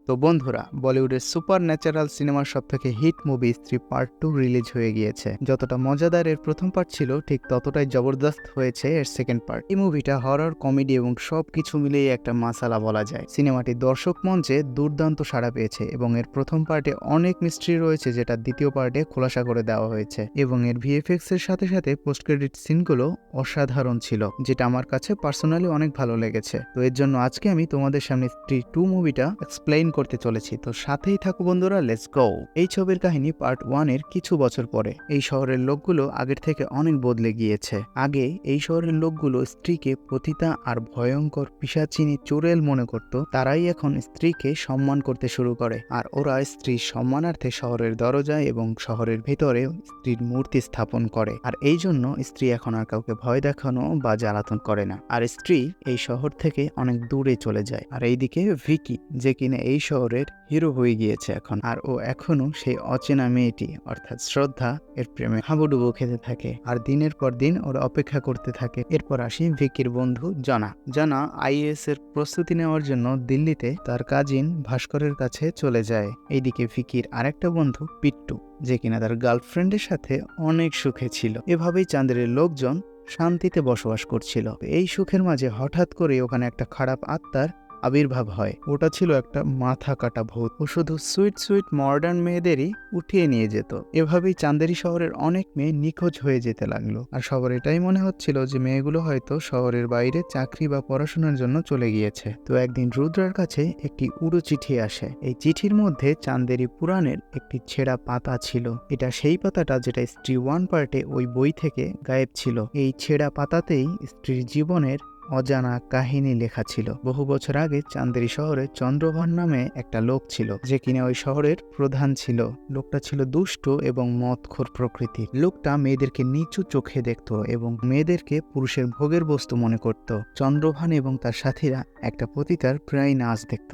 তো বন্ধুরা, বলিউডের সুপার ন্যাচারাল সিনেমার সবথেকে হিট মুভি স্ত্রী পার্ট 2 রিলিজ হয়ে গিয়েছে। যতটা মজাদার এর প্রথম পার্ট ছিল, ঠিক ততটাই জবরদস্ত হয়েছে এর সেকেন্ড পার্ট। এই মুভিটা হরর, কমেডি এবং সবকিছু মিলিয়ে একটা মাসালা বলা যায়। সিনেমাটি দর্শক মঞ্চে দুর্দান্ত সাড়া পেয়েছে এবং এর প্রথম পার্টে অনেক মিস্ট্রি রয়েছে, যেটা দ্বিতীয় পার্টে খোলাসা করে দেওয়া হয়েছে। এবং এর ভিএফএক্স এর সাথে সাথে পোস্ট ক্রেডিট সিনগুলো অসাধারণ ছিল, যেটা আমার কাছে পার্সোনালি অনেক ভালো লেগেছে। তো এর জন্য আজকে আমি তোমাদের সামনে স্ত্রী 2 মুভিটা এক্সপ্লেইন করতে চলেছি। তো সাথেই থাকো বন্ধুরা, লেটস গো। এই ছবির কাহিনী পার্ট 1 এর কিছু বছর পরে। এই শহরের লোকগুলো আগের থেকে অনেক বদলে গিয়েছে। আগে এই শহরের লোকগুলো স্ত্রীকে পতিতা আর ভয়ঙ্কর পিশাচিনী চোরেল মনে করত। তারাই এখন স্ত্রীকে সম্মান করতে শুরু করে, আর ওরা স্ত্রীর সম্মানার্থে শহরের দরজায় এবং শহরের ভিতরে স্ত্রীর মূর্তি স্থাপন করে। আর এই জন্য স্ত্রী এখন আর কাউকে ভয় দেখানো বা জ্বালাতন করে না। আর স্ত্রী এই শহর থেকে অনেক দূরে চলে যায়। আর এইদিকে ভিকি, যে কিনা এই শহরের হিরো হয়ে গিয়েছে এখন, আর ও এখনো সেই অচেনা মেয়েটি অর্থাৎ শ্রদ্ধা এর প্রেমে হাবুডুবু খেতে থাকে। আর দিনের পর দিন ওরা অপেক্ষা করতে থাকে। এরপর আসি ভিকির বন্ধু জনা। জনা আইএএস এর প্রস্তুতি নেওয়ার জন্য দিল্লিতে তার কাজিন ভাস্করের কাছে চলে যায়। এইদিকে ভিকির আরেকটা বন্ধু পিট্টু, যে কিনা তার গার্লফ্রেন্ডের সাথে অনেক সুখে ছিল। এভাবেই চাঁদের লোকজন শান্তিতে বসবাস করছিল। এই সুখের মাঝে হঠাৎ করে ওখানে একটা খারাপ আত্মার আবির্ভাব হয়। ওটা ছিল একটা মাথা কাটা ভূত। ও শুধু সুইট সুইট মডার্ন মেয়েদেরই উঠিয়ে নিয়ে যেত। এভাবেই চান্দেরি শহরের অনেক মেয়ে নিখোঁজ হয়ে যেতে লাগলো। আর সবার এটাই মনে হচ্ছিল যে মেয়েগুলো হয়তো শহরের বাইরে চাকরি বা পড়াশোনার জন্য চলে গিয়েছে। তো একদিন রুদ্রার কাছে একটি উড়ো চিঠি আসে। এই চিঠির মধ্যে চান্দেরি পুরাণের একটি ছেঁড়া পাতা ছিল। এটা সেই পাতাটা যেটা স্ত্রী 1 পার্টে ওই বই থেকে গায়েব ছিল। এই ছেঁড়া পাতাতেই স্ত্রীর জীবনের অজানা কাহিনী লেখা ছিল। বহু বছর আগে চান্দেরি শহরে চন্দ্রভান নামে একটা লোক ছিল, যে কিনা ওই শহরের প্রধান ছিল। লোকটা ছিল দুষ্ট এবং মদখোর প্রকৃতির। লোকটা মেয়েদেরকে নিচু চোখে দেখত এবং মেয়েদেরকে পুরুষের ভোগের বস্তু মনে করত। চন্দ্রভান এবং তার সাথীরা একটা পতিতার প্রায় নাচ দেখত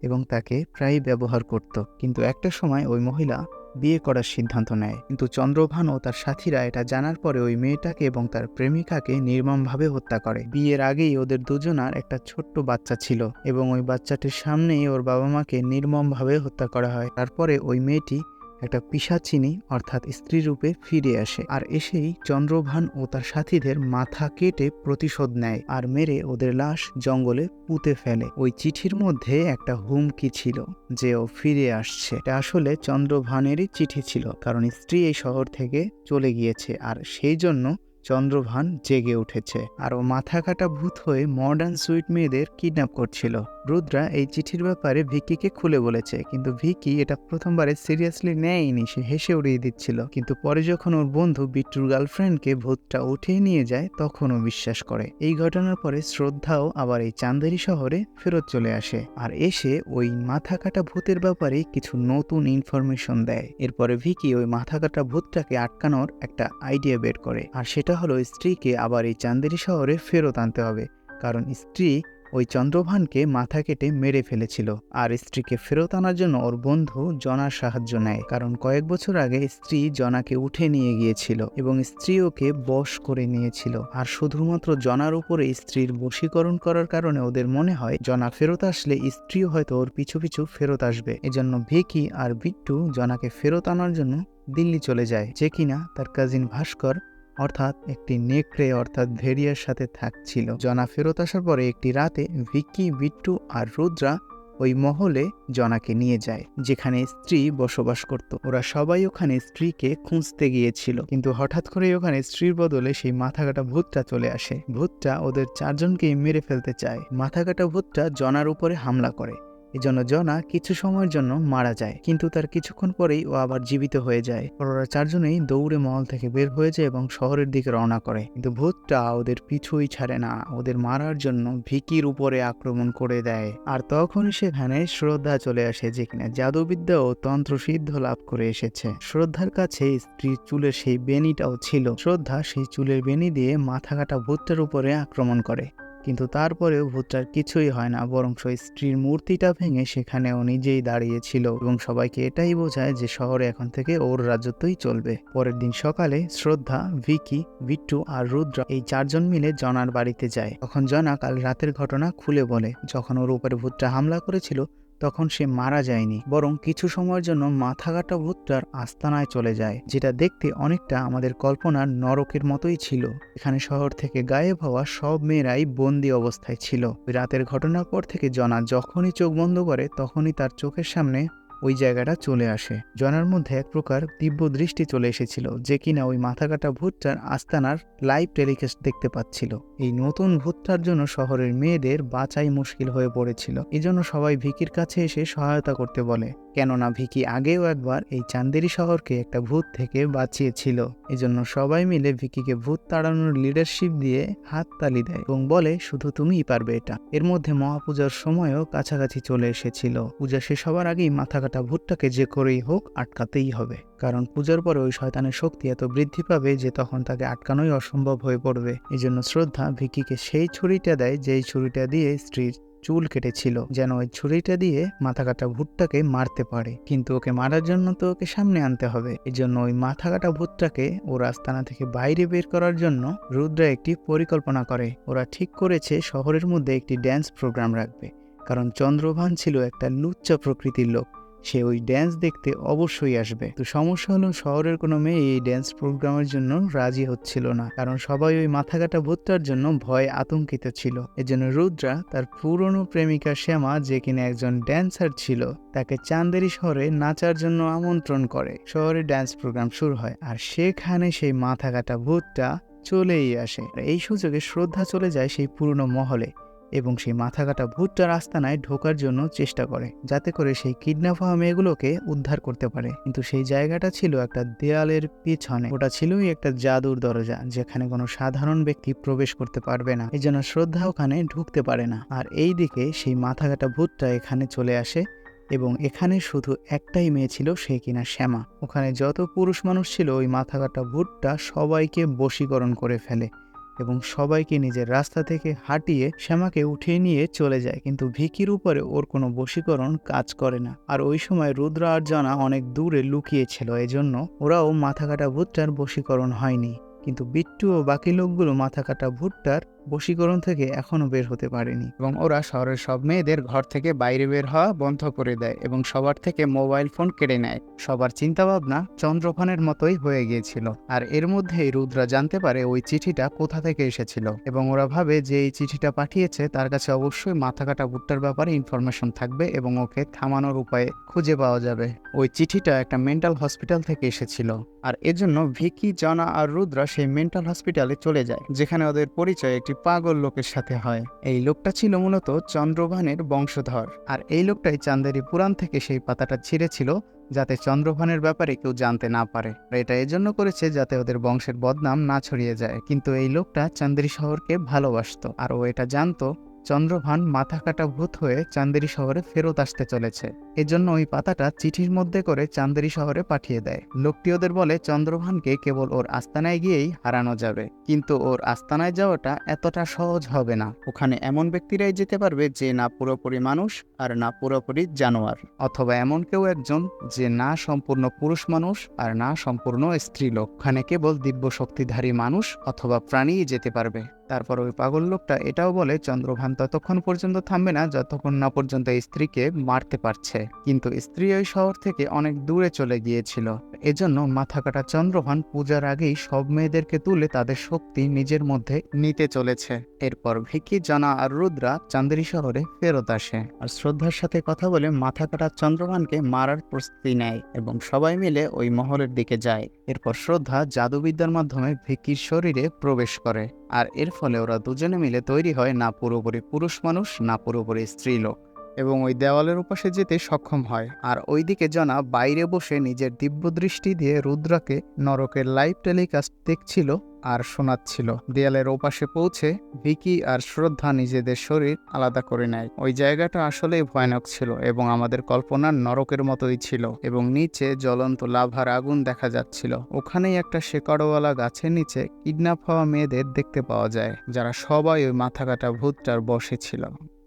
এবং তাকে প্রায় ব্যবহার করত। কিন্তু একটা সময় ওই মহিলা বিয়ে করার সিদ্ধান্ত নেয়। কিন্তু চন্দ্রভান ও তার সাথীরা এটা জানার পরে ওই মেয়েটাকে এবং তার প্রেমিকাকে নির্মমভাবে হত্যা করে। বিয়ের আগেই ওদের দুজনার একটা ছোট্ট বাচ্চা ছিল এবং ওই বাচ্চাটির সামনেই ওর বাবা মাকে নির্মমভাবে হত্যা করা হয়। তারপরে ওই মেয়েটি একটা পিশাচিনী অর্থাৎ স্ত্রী রূপে ফিরে আসে, আর এসেই চন্দ্রভান ও তার সাথীদের মাথা কেটে প্রতিশোধ নেয় আর মেরে ওদের লাশ জঙ্গলে পুঁতে ফেলে। ওই চিঠির মধ্যে একটা হুমকি ছিল যে ও ফিরে আসছে। এটা আসলে চন্দ্রভানেরই চিঠি ছিল, কারণ স্ত্রী এই শহর থেকে চলে গিয়েছে আর সেই জন্য চন্দ্রভান জেগে উঠেছে আর ও মাথা কাটা ভূত হয়ে মডার্ন সুইট মেয়েদের কিডন্যাপ করছিল। রুদ্রা এই চিঠির ব্যাপারে ভিকিকে খুলে বলেছে, কিন্তু ভিকি এটা প্রথমবারে সিরিয়াসলি নেয়নি। সে হেসে উড়িয়ে দিচ্ছিল। কিন্তু পরে যখন ওর বন্ধু বিট্টুর গার্লফ্রেন্ডকে ভূতটা উঠিয়ে নিয়ে যায়, তখন ও বিশ্বাস করে। এই ঘটনার পরে শ্রদ্ধাও আবার এই চান্দেরি শহরে ফেরত চলে আসে আর এসে ওই মাথা কাটা ভূতের ব্যাপারে কিছু নতুন ইনফরমেশন দেয়। এরপরে ভিকি ওই মাথা কাটা ভূতটাকে আটকানোর একটা আইডিয়া বের করে, আর সেটা হলো স্ত্রীকে আবার এই চান্দেরি শহরে ফেরত আনতে হবে, কারণ স্ত্রী ওই চন্দ্রভানকে মাথা কেটে মেরে ফেলেছিল। আর স্ত্রীকে ফেরত আনার জন্য ওর বন্ধু জনার সাহায্য নেয়, কারণ কয়েক বছর আগে স্ত্রী জনাকে উঠে নিয়ে গিয়েছিল এবং স্ত্রী ওকে বশ করে নিয়েছিল। আর শুধুমাত্র জনার উপরে স্ত্রীর বশীকরণ করার কারণে ওদের মনে হয় জনা ফেরত আসলে স্ত্রীও হয়তো ওর পিছু পিছু ফেরত আসবে। এজন্য ভিকি আর বিট্টু জনাকে ফেরত আনার জন্য দিল্লি চলে যায়, যে কিনা তার কাজিন ভাস্কর অর্থাৎ একটি নেকড়ে অর্থাৎ ভেড়িয়ার সাথে থাকছিল। জনা ফেরত আসার পরে একটি রাতে ভিকি, বিট্টু আর রুদ্রা ওই মহলে জনাকে নিয়ে যায়, যেখানে স্ত্রী বসবাস করত। ওরা সবাই ওখানে স্ত্রীকে খুঁজতে গিয়েছিল, কিন্তু হঠাৎ করে ওখানে স্ত্রীর বদলে সেই মাথা কাটা ভূতটা চলে আসে। ভূতটা ওদের 4 জনকেই মেরে ফেলতে চায়। মাথা কাটা ভূতটা জনার উপরে হামলা করে। এজন্য জনা কিছু সময়ের জন্য মারা যায়, কিন্তু তার কিছুক্ষণ পরেই ও আবার জীবিত হয়ে যায়। ওরা 4 জনেই দৌড়ে মহল থেকে বের হয়ে যায় এবং শহরের দিকে রওনা করে। কিন্তু ভূতটা ওদের পিছুই ছাড়ে না, ওদের মারার জন্য ভিকির উপরে আক্রমণ করে দেয়। আর তখন সেখানে শ্রদ্ধা চলে আসে, যে কিনা জাদুবিদ্যা ও তন্ত্রসিদ্ধ লাভ করে এসেছে। শ্রদ্ধার কাছে স্ত্রীর চুলের সেই বেনিটাও ছিল। শ্রদ্ধা সেই চুলের বেনি দিয়ে মাথা কাটা ভূতটার উপরে আক্রমণ করে, কিন্তু তারপরেও ভূতটার কিছুই হয় না, বরং স্ত্রীর মূর্তিটা ভেঙে সেখানে ও নিজেই দাঁড়িয়েছিল এবং সবাইকে এটাই বোঝায় যে শহরে এখন থেকে ওর রাজত্বই চলবে। পরের দিন সকালে শ্রদ্ধা, ভিকি, বিট্টু আর রুদ্রা এই 4 জন মিলে জনার বাড়িতে যায়। তখন জনা কাল রাতের ঘটনা খুলে বলে। যখন ওর উপরে ভূতটা হামলা করেছিল তখন সে মারা যায়নি, বরং কিছু সময়ের জন্য মাথা কাটা ভূতটার আস্তানায় চলে যায়, যেটা দেখতে অনেকটা আমাদের কল্পনার নরকের মতোই ছিল। এখানে শহর থেকে গায়েব হওয়া সব মেয়েরাই বন্দি অবস্থায় ছিল। ওই রাতের ঘটনার পর থেকে জনা যখনই চোখ বন্ধ করে তখনই তার চোখের সামনে ওই জায়গাটা চলে আসে। জনার মধ্যে এক প্রকার দিব্য দৃষ্টি চলে এসেছিল, যে কিনা ওই মাথা কাটা ভূতটার আস্তানার লাইভ টেলিকাস্ট দেখতে পাচ্ছিল। এই নতুন ভূতটার জন্য শহরের মেয়েদের বাঁচাই মুশকিল হয়ে পড়েছিল। এজন্য সবাই ভিকির কাছে এসে সহায়তা করতে বলে, কেননা ভিকি আগেও একবার এই চান্দেরি শহরকে একটা ভূত থেকে বাঁচিয়েছিল। এজন্য সবাই মিলে ভিকিকে ভূত তাড়ানোর লিডারশিপ দিয়ে হাততালি দেয় এবং বলে, শুধু তুমিই পারবে এটা। এর মধ্যে মহাপূজার সময়ও কাছাকাছি চলে এসেছিল। পূজা শেষ হবার আগেই মাথা কাটা ভূতটাকে যে করেই হোক আটকাতেই হবে, কারণ পূজার পরে ওই শয়তানের শক্তি এত বৃদ্ধি পাবে যে তখন তাকে আটকানোই অসম্ভব হয়ে পড়বে। এজন্য শ্রদ্ধা ভিকিকে সেই ছুরিটা দেয় যেই ছুরিটা দিয়ে স্ত্রীর চুল কেটেছিল, যেন ওই ছুরিটা দিয়ে মাথা কাটা ভূতটাকে মারতে পারে। কিন্তু ওকে মারার জন্য তো ওকে সামনে আনতে হবে। এজন্য ওই মাথা কাটা ভূতটাকে ওর আস্তানা থেকে বাইরে বের করার জন্য রুদ্রা একটি পরিকল্পনা করে। ওরা ঠিক করেছে শহরের মধ্যে একটি ড্যান্স প্রোগ্রাম রাখবে, কারণ চন্দ্রভান ছিল একটা লুচ্চা প্রকৃতির লোক। সে ওই ড্যান্স দেখতে অবশ্যই আসবে। তো সমস্যা হলো, শহরের কোনো মেয়ে এই ড্যান্স প্রোগ্রামের জন্য রাজি হচ্ছিল না, কারণ সবাই ওই মাথা কাটা ভূতটার জন্য ভয় আতঙ্কিত ছিল। এজন্য রুদ্রা তার পুরনো প্রেমিকা শ্যামা, যে কিনা একজন ড্যান্সার ছিল, তাকে চান্দেরি শহরে নাচার জন্য আমন্ত্রণ করে। শহরে ড্যান্স প্রোগ্রাম শুরু হয়, আর সেখানে সেই মাথা কাটা ভূতটা চলেই আসে। এই সুযোগে শ্রদ্ধা চলে যায় সেই পুরনো মহলে এবং সেই মাথা কাটা ভূতটার আস্তানায় ঢোকার জন্য চেষ্টা করে, যাতে করে সেই কিডন্যাপ হওয়া মেয়েগুলোকে উদ্ধার করতে পারে। কিন্তু সেই জায়গাটা ছিল একটা দেয়ালের পিছনে। ওটা ছিলই একটা জাদুর দরজা, যেখানে কোনো সাধারণ ব্যক্তি প্রবেশ করতে পারবে না। এই জন্য শ্রদ্ধা ওখানে ঢুকতে পারে না। আর এই দিকে সেই মাথা কাটা ভূতটা এখানে চলে আসে এবং এখানে শুধু একটাই মেয়ে ছিল, সে কিনা শ্যামা। ওখানে যত পুরুষ মানুষ ছিল, ওই মাথা কাটা ভূতটা সবাইকে বশীকরণ করে ফেলে এবং সবাইকে নিজের রাস্তা থেকে হাঁটিয়ে শ্যামাকে উঠিয়ে নিয়ে চলে যায়। কিন্তু ভিকির উপরে ওর কোনো বশীকরণ কাজ করে না। আর ওই সময় রুদ্র আর জনা অনেক দূরে লুকিয়েছিল, এজন্য ওরাও মাথা কাটা ভূতটার বশীকরণ হয়নি। কিন্তু বিট্টু ও বাকি লোকগুলো মাথা কাটা ভূতটার বশীকরণ থেকে এখনো বের হতে পারেনি এবং ওরা শহরের সব মেয়েদের ঘর থেকে বাইরে বের হওয়া বন্ধ করে দেয় এবং সবার থেকে মোবাইল ফোন কেড়ে নেয়। সবার চিন্তাভাবনা চন্দ্রভানের মতোই হয়ে গিয়েছিল। আর এর মধ্যেই রুদ্রা জানতে পারে ওই চিঠিটা কোথা থেকে এসেছিল এবং ওরা ভাবে যে এই চিঠিটা পাঠিয়েছে তার কাছে অবশ্যই মাথা কাটা ভূতটার ব্যাপারে ইনফরমেশন থাকবে এবং ওকে থামানোর উপায় খুঁজে পাওয়া যাবে। ওই চিঠিটা একটা মেন্টাল হসপিটাল থেকে এসেছিল, আর এজন্য ভিকি, জনা আর রুদ্রা সেই মেন্টাল হসপিটালে চলে যায়, যেখানে ওদের পরিচয় একটি পাগল লোকের সাথে হয়। এই লোকটা ছিল মূলত চন্দ্রভানের বংশধর, আর এই লোকটাই চান্দেরি পুরাণ থেকে সেই পাতাটা ছিঁড়েছিল যাতে চন্দ্রভানের ব্যাপারে কেউ জানতে না পারে। এটা এজন্য করেছে যাতে ওদের বংশের বদনাম না ছড়িয়ে যায়। কিন্তু এই লোকটা চান্দেরি শহরকে ভালোবাসতো, আর ও এটা জানতো চন্দ্রভান মাথা কাটা ভূত হয়ে চান্দেরি শহরে ফেরত আসতে চলেছে। এজন্য ওই পাতাটা চিঠির মধ্যে করে চান্দেরি শহরে পাঠিয়ে দেয়। লোকটি ওদের বলে চন্দ্রভানকে কেবল ওর আস্তানায় গিয়েই হারানো যাবে, কিন্তু ওর আস্তানায় যাওয়াটা এতটা সহজ হবে না। ওখানে এমন ব্যক্তিরাই যেতে পারবে যে না পুরোপুরি মানুষ আর না পুরোপুরি জানোয়ার, অথবা এমন কেউ একজন যে না সম্পূর্ণ পুরুষ মানুষ আর না সম্পূর্ণ স্ত্রীলোক। ওখানে কেবল দিব্য শক্তিধারী মানুষ অথবা প্রাণীই যেতে পারবে। তারপর ওই পাগল লোকটা এটাও বলে চন্দ্রভান ততক্ষণ পর্যন্ত থামবে না যতক্ষণ না পর্যন্ত স্ত্রীকে মারতে পারছে। কিন্তু স্ত্রী ওই শহর থেকে অনেক দূরে চলে গিয়েছিল। এজন্য মাথা কাটা চন্দ্রভান পূজার আগেই সব মেয়েদেরকে তুলে তাদের শক্তি নিজের মধ্যে নিতে চলেছে। এরপর ভিকি, জনা আর রুদ্রা চান্দেরি শহরে ফেরত আসে আর শ্রদ্ধার সাথে কথা বলে মাথা কাটা চন্দ্রভানকে মারার প্রস্তুতি নেয় এবং সবাই মিলে ওই মহলের দিকে যায়। এরপর শ্রদ্ধা জাদুবিদ্যার মাধ্যমে ভিকির শরীরে প্রবেশ করে, আর এর ফলে ওরা দুজনে মিলে তৈরি হয় না পুরোপুরি পুরুষ মানুষ না পুরোপুরি স্ত্রীলোক, এবং ওই দেওয়ালের উপাশে যেতে সক্ষম হয়। আর ওইদিকে জনা বাইরে বসে নিজের দিব্য দৃষ্টি দিয়ে রুদ্রাকে নরকের লাইভ টেলিকাস্ট দেখছিল আর শোনাচ্ছিল। দেয়ালের ওপাশে পৌঁছে ভিকি আর শ্রদ্ধা নিজেদের শরীর আলাদা করে নেয়। ওই জায়গাটা আসলেই ভয়ানক ছিল এবং আমাদের কল্পনার নরকের মতোই ছিল, এবং নিচে জ্বলন্ত লাভার আগুন দেখা যাচ্ছিল। ওখানেই একটা শেকড়ওয়ালা গাছের নিচে কিডন্যাপ হওয়া মেয়েদের দেখতে পাওয়া যায়, যারা সবাই ওই মাথা কাটা ভূতটার বশে ছিল।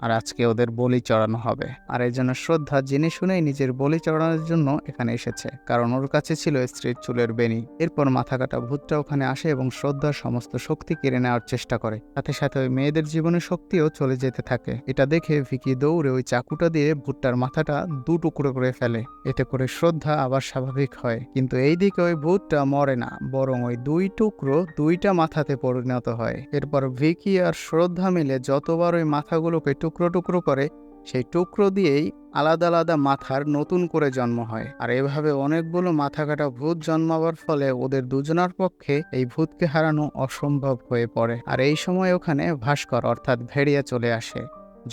আর আজকে ওদের বলি চড়ানো হবে। আর এই জন্য শ্রদ্ধা জেনে শুনেই নিজের বলি চড়ানোর জন্য এখানে এসেছে, কারণ ওর কাছে ছিল স্ত্রীর চুলের বেনি। এরপর মাথা কাটা ভূতটা ওখানে আসে এবং শ্রদ্ধার সমস্ত শক্তি কেড়ে নেওয়ার চেষ্টা করে। সাথে সাথে ওই মেয়েদের জীবনের শক্তিও চলে যেতে থাকে। এটা দেখে ভিকি দৌড়ে ওই চাকুটা দিয়ে ভূতটার মাথাটা দু টুকরো করে ফেলে। এতে করে শ্রদ্ধা আবার স্বাভাবিক হয়। কিন্তু এইদিকে ওই ভূতটা মরে না, বরং ওই দুই টুকরো দুইটা মাথাতে পরিণত হয়। এরপর ভিকি আর শ্রদ্ধা মিলে যতবার ওই মাথাগুলোকে টুকরো টুকরো করে, সেই টুকরো দিয়েই আলাদা আলাদা মাথার নতুন করে জন্ম হয়। আর এভাবে অনেকগুলো মাথা কাটা ভূত জন্মাবার ফলে ওদের দুজনার পক্ষে এই ভূতকে হারানো অসম্ভব হয়ে পড়ে। আর এই সময় ওখানে ভাস্কর অর্থাৎ ভেড়িয়া চলে আসে।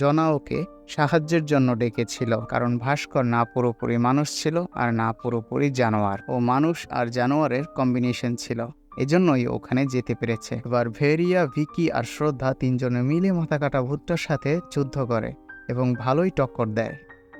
জনা ওকে সাহায্যের জন্য ডেকেছিল, কারণ ভাস্কর না পুরোপুরি মানুষ ছিল আর না পুরোপুরি জানোয়ার। ও মানুষ আর জানোয়ারের কম্বিনেশন ছিল, এজন্যই ওখানে যেতে পেরেছে। এবার ভেরিয়া, ভিকি আর শ্রদ্ধা তিনজনে মিলে মাথা কাটা ভূতটার সাথে যুদ্ধ করে এবং ভালোই টক্কর দেয়।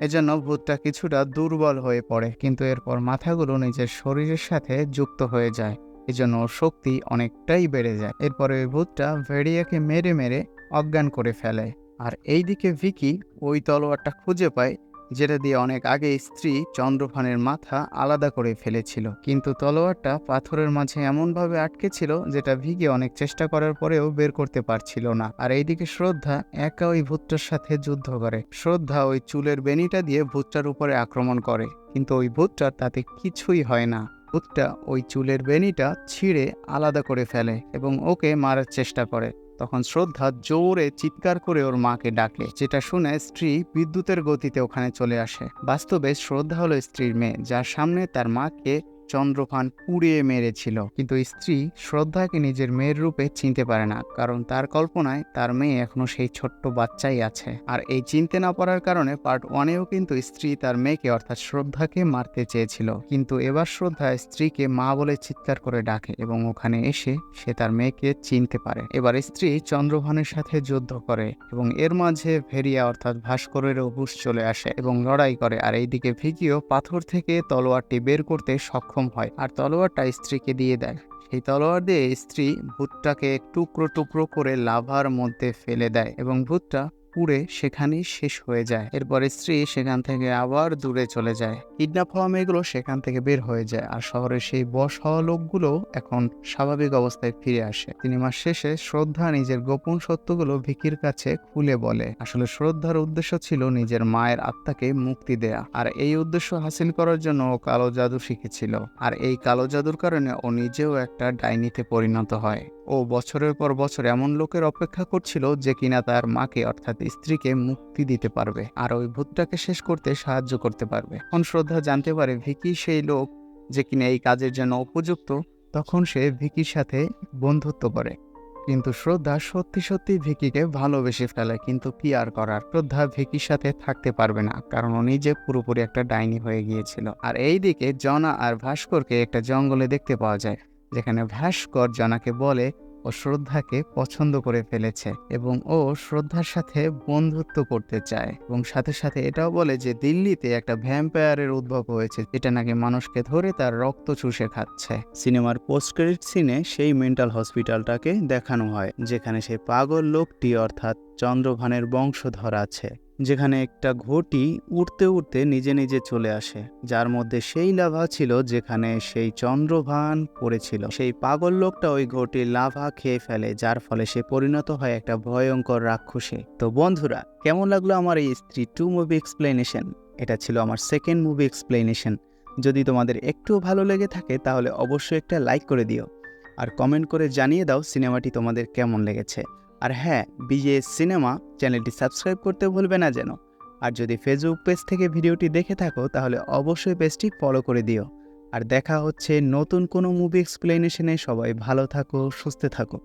এজন্য ভূতটা কিছুটা দুর্বল হয়ে পড়ে, কিন্তু এরপর মাথাগুলো নিজের শরীরের সাথে যুক্ত হয়ে যায়। এজন্য ওর শক্তি অনেকটাই বেড়ে যায়। এরপরে ওই ভূতটা ভেরিয়াকে মেরে মেরে অজ্ঞান করে ফেলে। আর এইদিকে ভিকি ওই তলোয়ারটা খুঁজে পায়, যেটা দিয়ে অনেক আগে স্ত্রী চন্দ্রভানের মাথা আলাদা করে ফেলেছিল। কিন্তু তলোয়ারটা পাথরের মাঝে এমনভাবে আটকে ছিল, যেটা ভিকি অনেক চেষ্টা করার পরেও বের করতে পারছিল না। আর এইদিকে শ্রদ্ধা একা ওই ভূতটার সাথে যুদ্ধ করে। শ্রদ্ধা ওই চুলের বেনিটা দিয়ে ভূতটার উপরে আক্রমণ করে, কিন্তু ওই ভূতটার তাতে কিছুই হয় না। ভূতটা ওই চুলের বেনিটা ছিঁড়ে আলাদা করে ফেলে এবং ওকে মারার চেষ্টা করে। তখন শ্রদ্ধা জোরে চিৎকার করে ওর মাকে ডাকে, যেটা শুনে স্ত্রী বিদ্যুতের গতিতে ওখানে চলে আসে। বাস্তবে শ্রদ্ধা হলো স্ত্রীর মেয়ে, যার সামনে তার মাকে চন্দ্রভান পুড়িয়ে মেরেছিল। কিন্তু স্ত্রী শ্রদ্ধাকে নিজের মেয়ের রূপে চিনতে পারে না, কারণ তার কল্পনায় তার মেয়ে এখনো সেই ছোট্ট বাচ্চাই আছে। আর এই চিনতে না পারার কারণে পার্ট 1-এও কিন্তু স্ত্রী তার মেয়েকে অর্থাৎ শ্রদ্ধাকে মারতে চেয়েছিল। কিন্তু এবার শ্রদ্ধা স্ত্রীকে মা বলে চিৎকার করে ডাকে এবং ওখানে এসে সে তার মেয়েকে চিনতে পারে। এবার স্ত্রী চন্দ্রভানের সাথে যুদ্ধ করে এবং এর মাঝে ভেরিয়া অর্থাৎ ভাস্করেরও হুঁশ চলে আসে এবং লড়াই করে। আর এইদিকে ভিকিও পাথর থেকে তলোয়ারটি বের করতে সক্ষম হয় আর তলোয়ারটা স্ত্রীকে দিয়ে দেয়। সেই তলোয়ার দিয়ে স্ত্রী ভূতটাকে টুকরো টুকরো করে লাভার মধ্যে ফেলে দেয় এবং ভূতটা পুড়ে সেখানেই শেষ হয়ে যায়। এরপর স্ত্রী সেখান থেকে আবার দূরে চলে যায়। কিডন্যাপ হওয়া মেয়েগুলো সেখান থেকে বের হয়ে যায় আর শহরের সেই বশ হওয়া লোকগুলো এখন স্বাভাবিক অবস্থায় ফিরে আসে। সিনেমার শেষে শ্রদ্ধা নিজের গোপন সত্যগুলো ভিকির কাছে খুলে বলে। আসলে শ্রদ্ধার উদ্দেশ্য ছিল নিজের মায়ের আত্মাকে মুক্তি দেয়া, আর এই উদ্দেশ্য হাসিল করার জন্য ও কালো জাদু শিখেছিল। আর এই কালো জাদুর কারণে ও নিজেও একটা ডাইনিতে পরিণত হয়। ও বছরের পর বছর এমন লোকের অপেক্ষা করছিল যে কিনা তার মাকে অর্থাৎ স্ত্রীকে মুক্তি দিতে পারবে আর ওই ভূতটাকে শেষ করতে সাহায্য করতে পারবে। এখন শ্রদ্ধা জানতে পারে ভিকি সেই লোক যে কিনা এই কাজের জন্য উপযুক্ত। তখন সে ভিকির সাথে বন্ধুত্ব করে, কিন্তু শ্রদ্ধা সত্যি সত্যি ভিকিকে ভালোবেসে ফেলে। কিন্তু কি আর করার, শ্রদ্ধা ভিকির সাথে থাকতে পারবে না, কারণ ও নিজে পুরোপুরি একটা ডাইনি হয়ে গিয়েছিল। আর এইদিকে জনা আর ভাস্করকে একটা জঙ্গলে দেখতে পাওয়া যায়, যেখানে ভাস্কর জনাকে বলে ও শ্রদ্ধাকে পছন্দ করে ফেলেছে এবং ও শ্রদ্ধার সাথে বন্ধুত্ব করতে চায়। এবং সাথে সাথে এটাও বলে যে দিল্লিতে একটা ভ্যাম্পায়ারের উদ্ভব হয়েছে, যেটা নাকি মানুষকে ধরে তার রক্ত চুষে খাচ্ছে। সিনেমার পোস্ট ক্রেডিট সিনে সেই মেন্টাল হসপিটালটাকে দেখানো হয়, যেখানে সেই পাগল লোকটি অর্থাৎ চন্দ্রভানের বংশধর আছে, যেখানে একটা ঘটি উড়তে উড়তে নিজে নিজে চলে আসে, যার মধ্যে সেই লাভা ছিল যেখানে সেই চন্দ্রভান পড়েছিল। সেই পাগল লোকটা ওই ঘটির লাভা খেয়ে ফেলে, যার ফলে সে পরিণত হয় একটা ভয়ঙ্কর রাক্ষসে। তো বন্ধুরা, কেমন লাগলো আমার এই স্ত্রী 2 মুভি এক্সপ্লেনেশন? এটা ছিল আমার সেকেন্ড মুভি এক্সপ্লেনেশন। যদি তোমাদের একটু ভালো লেগে থাকে তাহলে অবশ্যই একটা লাইক করে দিও আর কমেন্ট করে জানিয়ে দাও সিনেমাটি তোমাদের কেমন লেগেছে। আর হ্যাঁ, বিজেএস সিনেমা চ্যানেলটি সাবস্ক্রাইব করতে ভুলবে না যেন। আর যদি ফেসবুক পেজ থেকে ভিডিওটি দেখে থাকো তাহলে অবশ্যই পেজটি ফলো করে দিও। আর দেখা হচ্ছে নতুন কোনো মুভি এক্সপ্লেনেশনে। সবাই ভালো থাকো, সুস্থ থাকো।